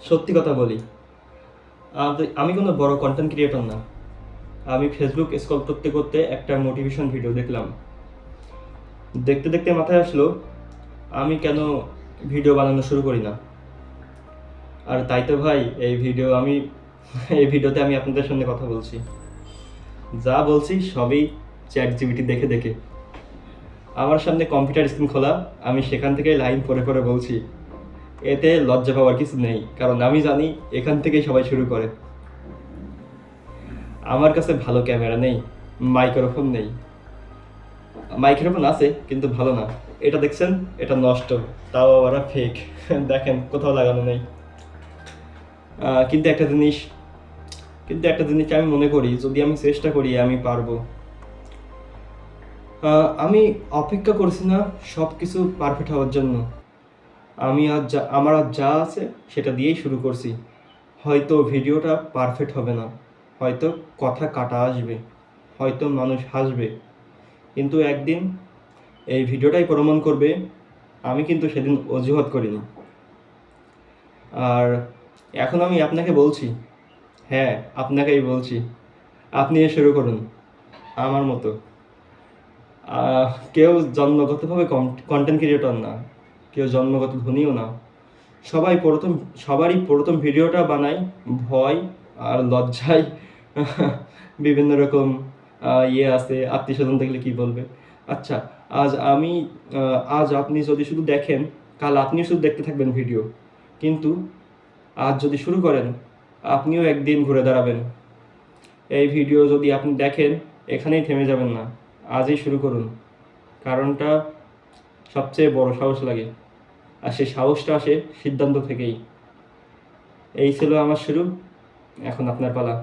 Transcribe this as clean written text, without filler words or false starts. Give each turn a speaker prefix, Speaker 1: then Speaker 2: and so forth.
Speaker 1: সত্যি কথা বলি, আমি কোনো বড় কন্টেন্ট ক্রিয়েটর না। আমি ফেসবুক স্ক্রল করতে করতে একটা মোটিভেশন ভিডিও দেখলাম। দেখতে দেখতে মাথায় আসলো আমি কেন ভিডিও বানানো শুরু করি না। আর তাই তো ভাই এই ভিডিওতে আমি আপনাদের সঙ্গে কথা বলছি। যা বলছি সবই চ্যাট জিপিটি দেখে দেখে। আমার সামনে কম্পিউটার স্ক্রিন খোলা, আমি সেখান থেকে লাইন পড়ে পড়ে বলছি। এতে লজ্জা পাওয়ার কিছু নেই, কারণ আমি জানি এখান থেকেই সবাই শুরু করে। আমার কাছে ভালো ক্যামেরা নেই, মাইক্রোফোন নেই। মাইক্রোফোন আছে কিন্তু ভালো না। এটা দেখছেন, এটা নষ্ট, তাও আবার ফেক। দেখেন কোথাও লাগানো নেই। আহ, কিন্তু একটা জিনিস কিন্তু একটা জিনিস আমি মনে করি, যদি আমি চেষ্টা করি আমি পারবো। আমি অপেক্ষা করছি না সব কিছু পারফেক্ট হওয়ার জন্য। আমার আজ যা আছে সেটা দিয়েই শুরু করছি। হয়তো ভিডিওটা পারফেক্ট হবে না, হয়তো কথা কাটা আসবে, হয়তো মানুষ হাসবে, কিন্তু একদিন এই ভিডিওটাই প্রমাণ করবে আমি কিন্তু সেদিন অজুহাত করিনি। আর এখন আমি আপনাকে বলছি, হ্যাঁ আপনাকেই বলছি, আপনিও শুরু করুন আমার মতো। কেউ জন্মগতভাবে কন্টেন্ট ক্রিয়েটর না, কেউ জন্মগত ধনীও না। সবাই প্রথম সবারই প্রথম ভিডিওটা বানায় ভয় আর লজ্জায়। বিভিন্ন রকম ইয়ে আছে, আত্মীয় স্বজন দেখলে কি বলবে। আচ্ছা, আজ আপনি যদি শুধু দেখেন, কাল আপনিও শুধু দেখতে থাকবেন ভিডিও। কিন্তু আজ যদি শুরু করেন, আপনিও একদিন ঘুরে দাঁড়াবেন। এই ভিডিও যদি আপনি দেখেন, এখানেই থেমে যাবেন না, আজই শুরু করুন। কারণটা সবচেয়ে বড় সাহস লাগে, আর সেই সাহসটা আসে সিদ্ধান্ত থেকেই। এই ছিল আমার শুরু, এখন আপনার পালা।